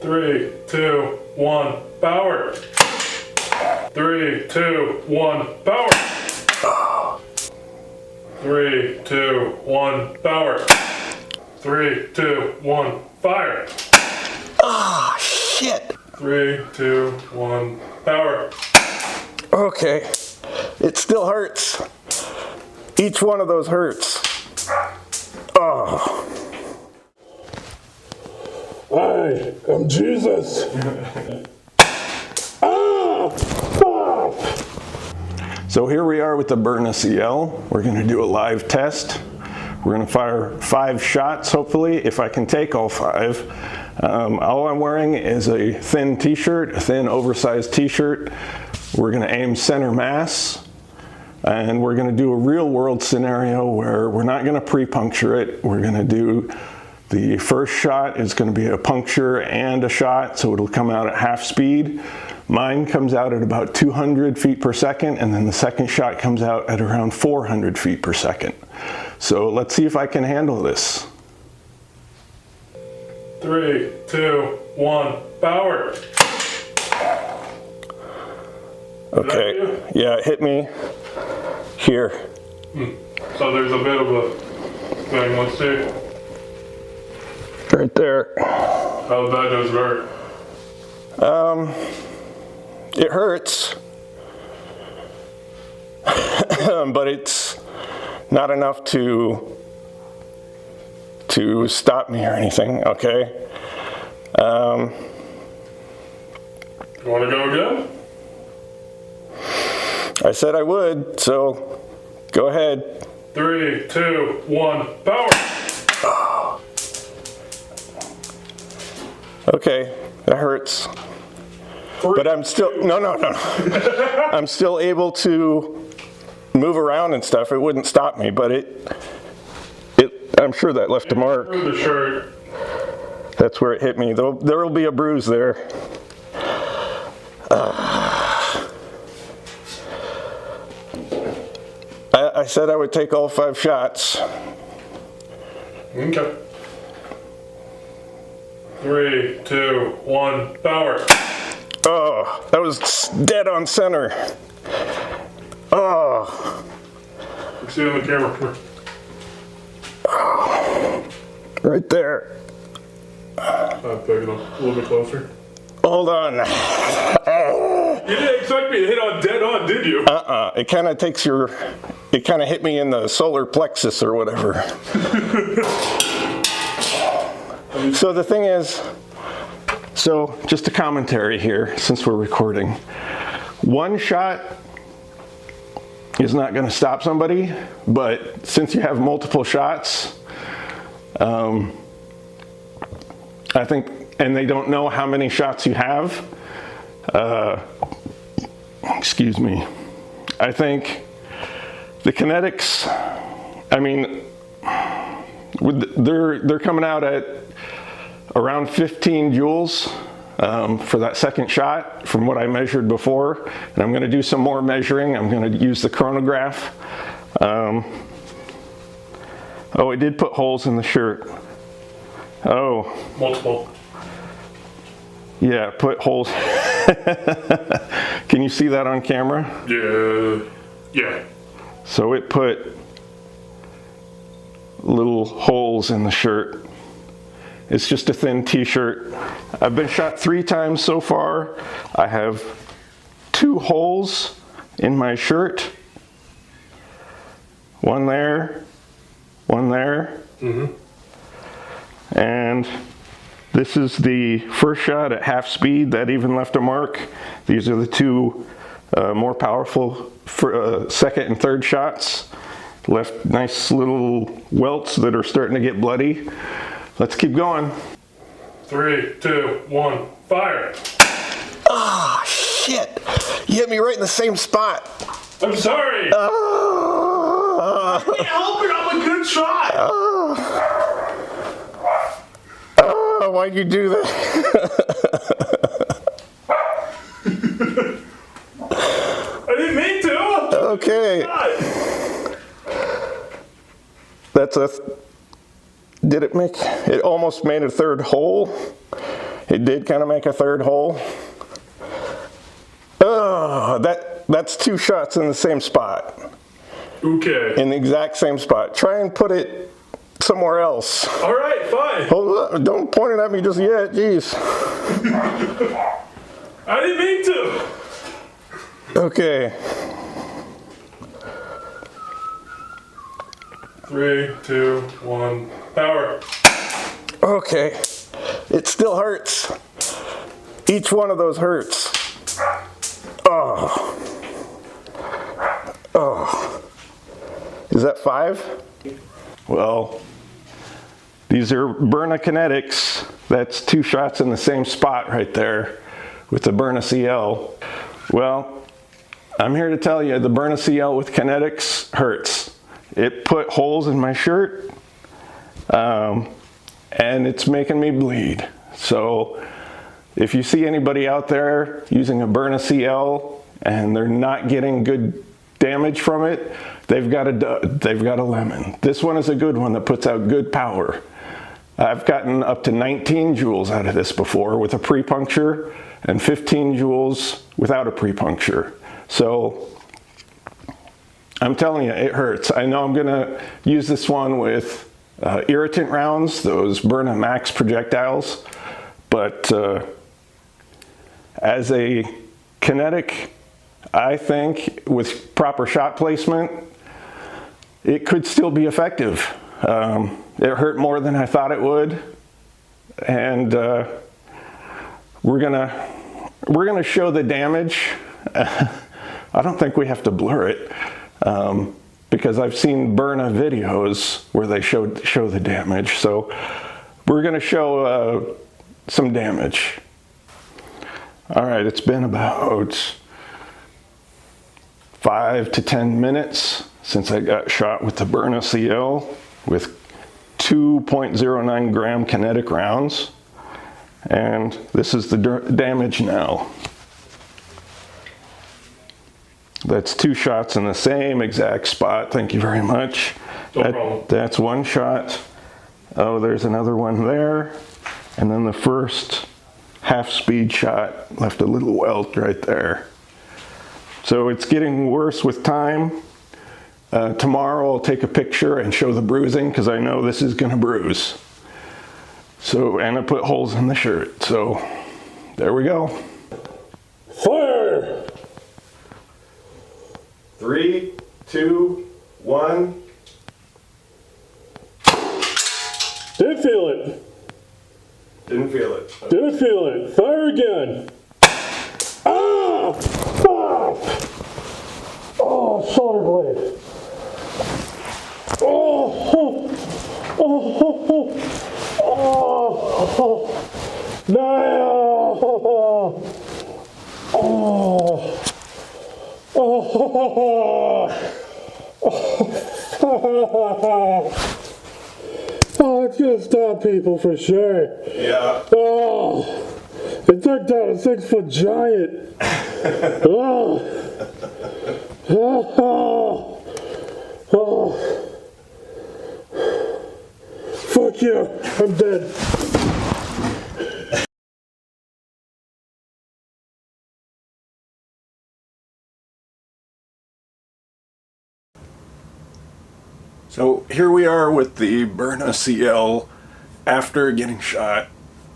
3, 2, 1, power. 3, 2, 1, power. 3, 2, 1, power. 3, 2, 1, fire. Ah, shit. 3, 2, 1, power. Okay, it still hurts. Each one of those hurts. Oh. Hi, I'm Jesus. So here we are with the Byrna CL. We're going to do a live test. We're going to fire 5 shots, hopefully, if I can take all 5. All I'm wearing is a thin t-shirt, a thin oversized t-shirt. We're going to aim center mass, and we're going to do a real world scenario where we're not going to pre-puncture it. We're going to do the first shot is going to be a puncture and a shot, so it'll come out at half speed. Mine comes out at about 200 feet per second, and then the second shot comes out at around 400 feet per second. So let's see if I can handle this. 3, 2, 1, power. Okay, yeah, it hit me here. So there's a bit of a thing, let's see. Right there. How bad does it hurt? It hurts, but it's not enough to stop me or anything, okay? You want to go again? I said I would, so go ahead. 3, 2, 1, power. Okay, that hurts. But I'm still, no. I'm still able to move around and stuff. It wouldn't stop me, but I'm sure that left a mark. Through the shirt. That's where it hit me. There will be a bruise there. I said I would take all 5 shots. Okay. 3, 2, 1, power. Oh, that was dead on center. Oh. See on the camera. Right there. I'm picking up a little bit closer. Hold on. You didn't expect me to hit on dead on, did you? It kind of it kind of hit me in the solar plexus or whatever. So the thing is, so just a commentary here, since we're recording. One shot is not going to stop somebody, but since you have multiple shots, I think, and they don't know how many shots you have, excuse me, I think the kinetics, I mean, they're coming out at around 15 joules for that second shot from what I measured before, and I'm going to do some more measuring. I'm going to use the chronograph. Oh, it did put holes in the shirt. Oh. Multiple. Yeah, put holes. Can you see that on camera? Yeah. So it put little holes in the shirt. It's just a thin t-shirt. I've been shot 3 times so far. I have 2 holes in my shirt. One there, one there. And this is the first shot at half speed. That even left a mark. These are the 2 more powerful second and third shots. Left nice little welts that are starting to get bloody. Let's keep going. 3, 2, 1, fire. Ah, shit. You hit me right in the same spot. I'm sorry. I can't help it. I'm a good shot. Why'd you do that? I didn't mean to. Okay. That's a... Did it make... It almost made a 3rd hole. It did kind of make a third hole. Oh, that's 2 shots in the same spot. Okay. In the exact same spot. Try and put it somewhere else. All right, fine. Hold up, don't point it at me just yet, jeez. I didn't mean to. Okay. 3, 2, 1, power. Okay. It still hurts. Each one of those hurts. Oh. Oh. Is that 5? Well, these are Byrna Kinetics. That's 2 shots in the same spot right there with the Byrna CL. Well, I'm here to tell you the Byrna CL with Kinetics hurts. It put holes in my shirt, and it's making me bleed. So if you see anybody out there using a Byrna CL and they're not getting good damage from it, they've got a lemon. This one is a good one that puts out good power. I've gotten up to 19 joules out of this before with a pre-puncture and 15 joules without a pre-puncture. So I'm telling you, it hurts. I know I'm gonna use this one with irritant rounds, those Byrna Max projectiles, but as a kinetic, I think with proper shot placement, it could still be effective. It hurt more than I thought it would, and we're gonna show the damage. I don't think we have to blur it because I've seen Byrna videos where they show the damage. So we're gonna show some damage. All right, it's been about 5 to 10 minutes since I got shot with the Byrna CL with 2.09 gram kinetic rounds, and this is the damage now. That's 2 shots in the same exact spot. Thank you very much. No problem. That's 1 shot. Oh, there's another one there, and then the first half-speed shot left a little welt right there. So it's getting worse with time. Tomorrow I'll take a picture and show the bruising because I know this is gonna bruise. So, and I put holes in the shirt. So there we go. Fire! 3, 2, 1. Didn't feel it. Didn't feel it. Didn't feel it. Fire again. Ah! Fuck! Oh, shoulder blade. Oh! Oh! Oh! Oh! No! Oh! Oh! Oh, it's gonna stop people for sure. Yeah. Oh, it took down a 6-foot giant. Oh. Oh. Oh. Fuck you, I'm dead. So here we are with the Byrna CL after getting shot.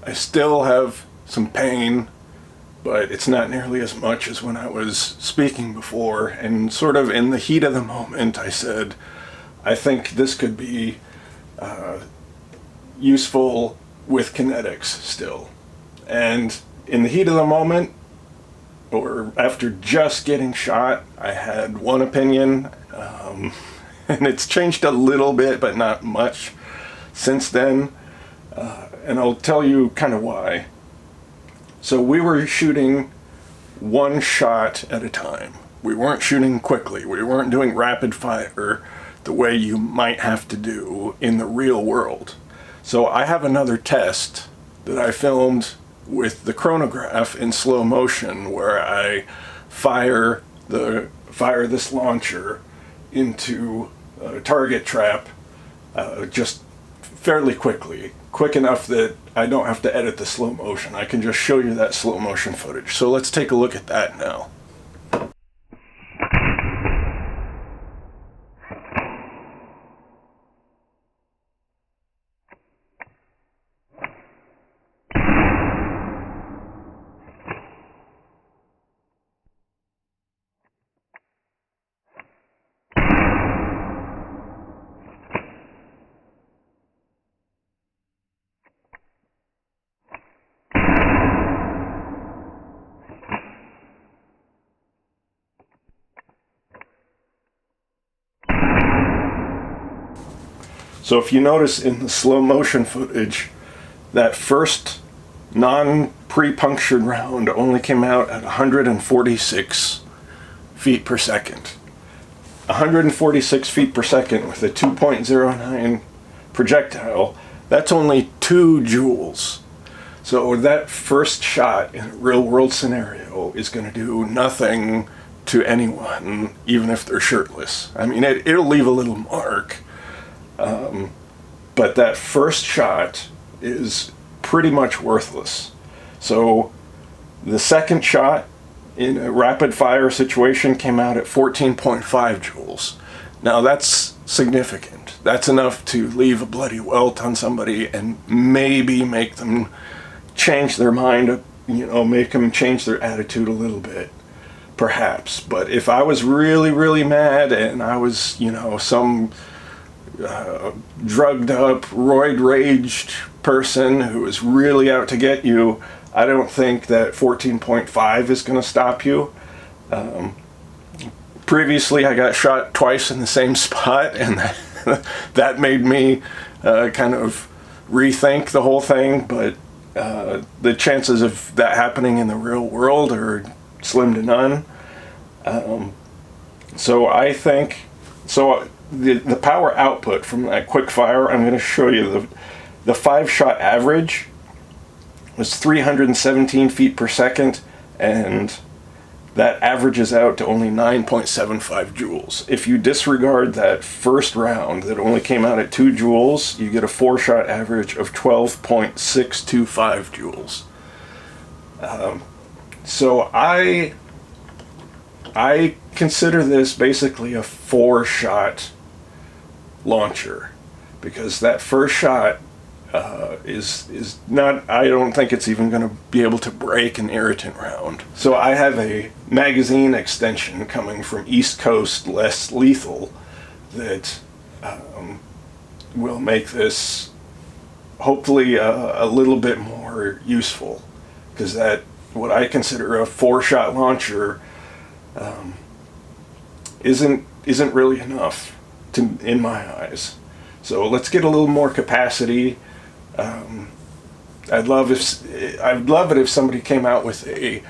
I still have some pain, but it's not nearly as much as when I was speaking before. And sort of in the heat of the moment, I said, I think this could be useful with kinetics still. And in the heat of the moment, or after just getting shot, I had one opinion. And it's changed a little bit, but not much since then. And I'll tell you kind of why. So we were shooting 1 shot at a time. We weren't shooting quickly. We weren't doing rapid fire the way you might have to do in the real world. So I have another test that I filmed with the chronograph in slow motion where I fire this launcher into a target trap just fairly quickly. Quick enough that I don't have to edit the slow motion. I can just show you that slow motion footage. So let's take a look at that now. So if you notice in the slow motion footage, that first non-pre-punctured round only came out at 146 feet per second. 146 feet per second with a 2.09 projectile, that's only 2 joules. So that first shot in a real world scenario is going to do nothing to anyone, even if they're shirtless. I mean, it'll leave a little mark. But that first shot is pretty much worthless. So the second shot in a rapid fire situation came out at 14.5 joules. Now that's significant. That's enough to leave a bloody welt on somebody and maybe make them change their mind, make them change their attitude a little bit, perhaps. But if I was really, really mad and I was, some drugged up, roid-raged person who is really out to get you, I don't think that 14.5 is going to stop you. Previously, I got shot twice in the same spot, and that made me kind of rethink the whole thing, but the chances of that happening in the real world are slim to none. So I think, the power output from that quick fire, I'm going to show you the 5-shot average was 317 feet per second, and that averages out to only 9.75 joules. If you disregard that first round that only came out at 2 joules, you get a 4-shot average of 12.625 joules. So I consider this basically a 4-shot launcher, because that first shot is not, I don't think it's even going to be able to break an irritant round. So I have a magazine extension coming from East Coast Less Lethal that will make this hopefully a little bit more useful, because that, what I consider a 4-shot launcher, isn't really enough in my eyes. So let's get a little more capacity. I'd love it if somebody came out with a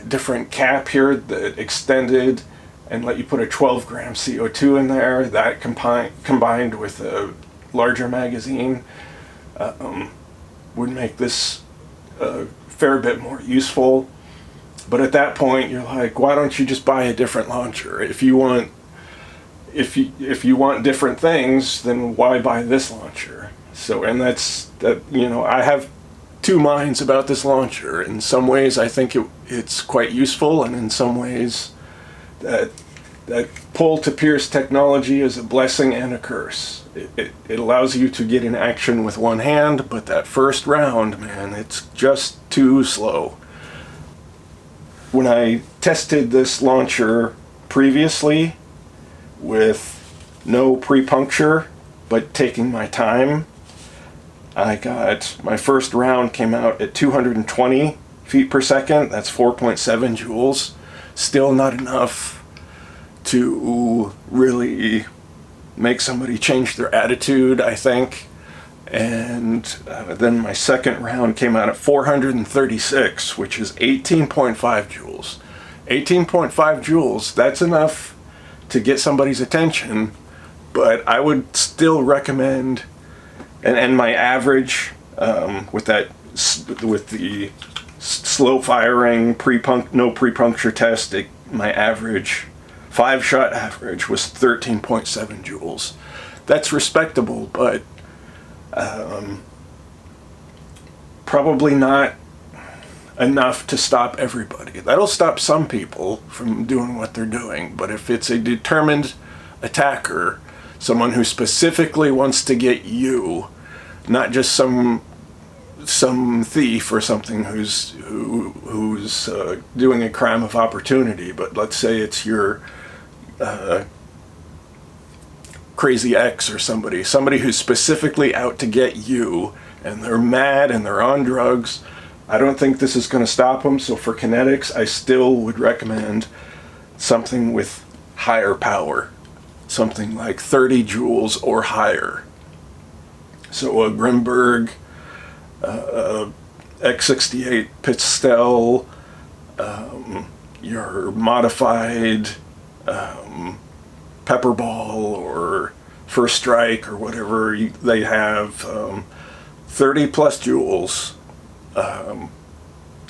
different cap here that extended and let you put a 12-gram CO2 in there. That combined with a larger magazine would make this a fair bit more useful. But at that point, you're like, why don't you just buy a different launcher? If you want different things, then why buy this launcher? So, and I have two minds about this launcher. In some ways, I think it's quite useful, and in some ways, that pull to pierce technology is a blessing and a curse. It allows you to get in action with one hand, but that first round, man, it's just too slow. When I tested this launcher previously with no pre-puncture, but taking my time, I got, my first round came out at 220 feet per second. That's 4.7 joules. Still not enough to really make somebody change their attitude, I think. And then my second round came out at 436, which is 18.5 joules. 18.5 joules, that's enough to get somebody's attention, but I would still recommend, and my average with the slow firing no pre-puncture test, my average 5-shot average was 13.7 joules. That's respectable, but Probably not enough to stop everybody. That'll stop some people from doing what they're doing, but if it's a determined attacker, someone who specifically wants to get you, not just some thief or something who's doing a crime of opportunity, but let's say it's your crazy ex or somebody who's specifically out to get you, and they're mad and they're on drugs, I don't think this is going to stop them. So for kinetics, I still would recommend something with higher power, something like 30 joules or higher. So a Grimberg, X68 pistol, your modified pepper ball or first strike or whatever they have, 30 plus joules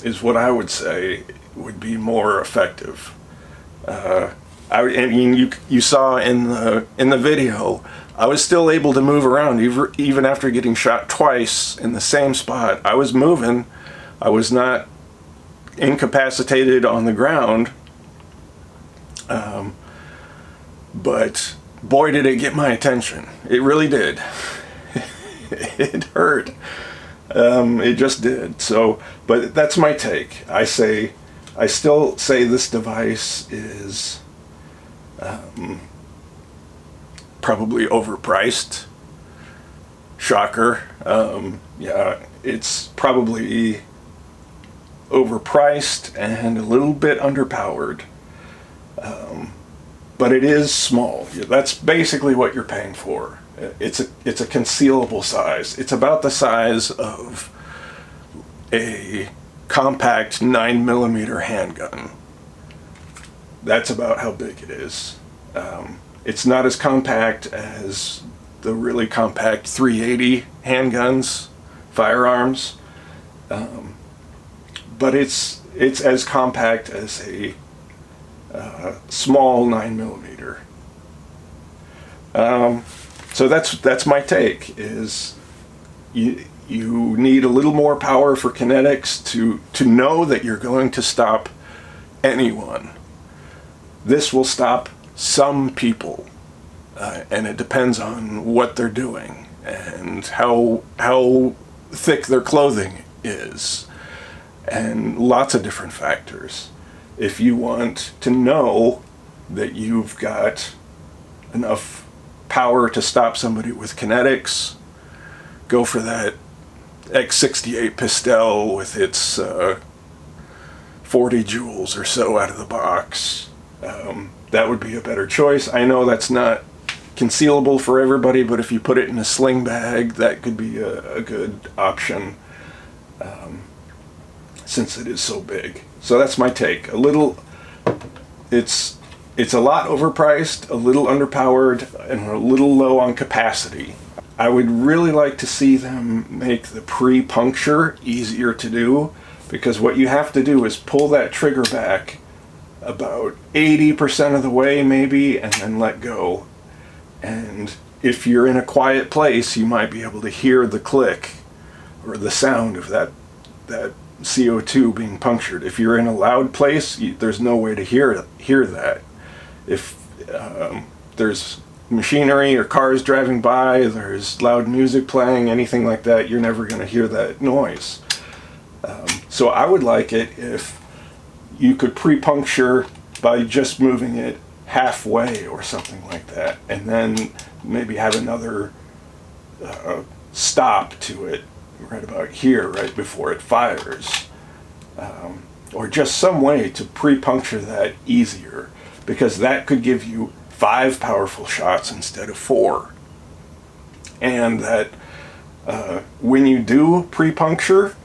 is what I would say would be more effective. I mean, you saw in the video, I was still able to move around even after getting shot twice in the same spot. I was moving. I was not incapacitated on the ground. But boy, did it get my attention. It really did. It hurt. It just did. So, but that's my take. I still say this device is probably overpriced. Shocker. Yeah, it's probably overpriced and a little bit underpowered. But it is small. That's basically what you're paying for. It's a concealable size. It's about the size of a compact 9mm handgun. That's about how big it is. It's not as compact as the really compact 380 handguns, firearms, but it's as compact as a small 9mm. So that's my take. Is you need a little more power for kinetics to know that you're going to stop anyone. This will stop some people, and it depends on what they're doing and how thick their clothing is, and lots of different factors. If you want to know that you've got enough power to stop somebody with kinetics, go for that X68 pistol with its 40 joules or so out of the box. That would be a better choice. I know that's not concealable for everybody, but if you put it in a sling bag, that could be a good option, since it is so big. So that's my take. It's a lot overpriced, a little underpowered, and a little low on capacity. I would really like to see them make the pre-puncture easier to do, because what you have to do is pull that trigger back about 80% of the way maybe, and then let go. And if you're in a quiet place, you might be able to hear the click or the sound of that CO2 being punctured. If you're in a loud place, there's no way to hear that. If there's machinery or cars driving by, there's loud music playing, anything like that, you're never going to hear that noise. So I would like it if you could pre-puncture by just moving it halfway or something like that, and then maybe have another stop to it right about here, right before it fires, or just some way to pre-puncture that easier, because that could give you 5 powerful shots instead of 4. And that when you do pre-puncture,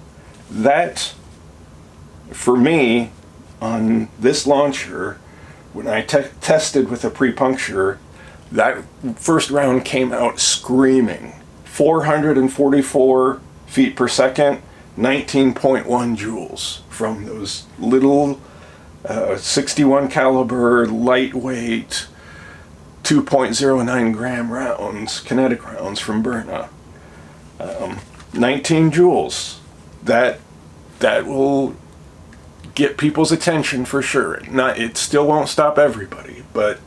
that, for me, on this launcher, when I tested with a pre-puncture, that first round came out screaming. 444 feet per second, 19.1 joules from those little 61 caliber, lightweight, 2.09 gram rounds, kinetic rounds from Byrna. 19 joules. That will get people's attention for sure. It still won't stop everybody, but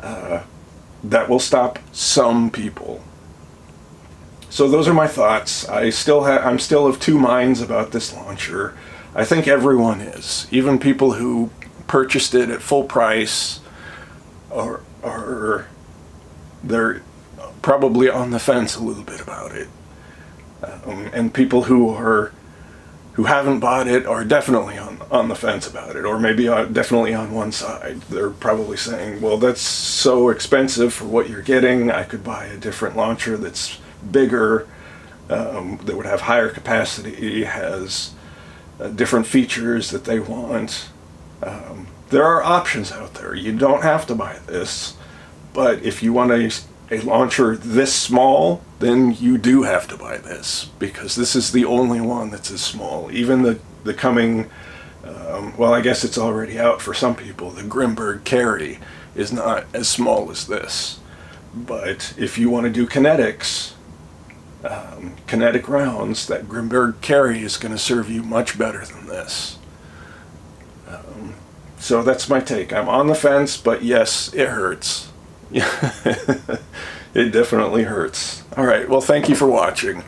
that will stop some people. So those are my thoughts. I'm still of two minds about this launcher. I think everyone is, even people who purchased it at full price, they're probably on the fence a little bit about it. And people who haven't bought it are definitely on the fence about it, or maybe definitely on one side. They're probably saying, well, that's so expensive for what you're getting. I could buy a different launcher that's bigger, that would have higher capacity, has different features that they want. There are options out there. You don't have to buy this, but if you want a launcher this small, then you do have to buy this, because this is the only one that's as small. Even the coming, well, I guess it's already out for some people, the Grimberg Carry is not as small as this. But if you want to do kinetics, kinetic rounds, that Grimberg Carry is going to serve you much better than this. So that's my take. I'm on the fence, but yes, it hurts. It definitely hurts. All right, well, thank you for watching.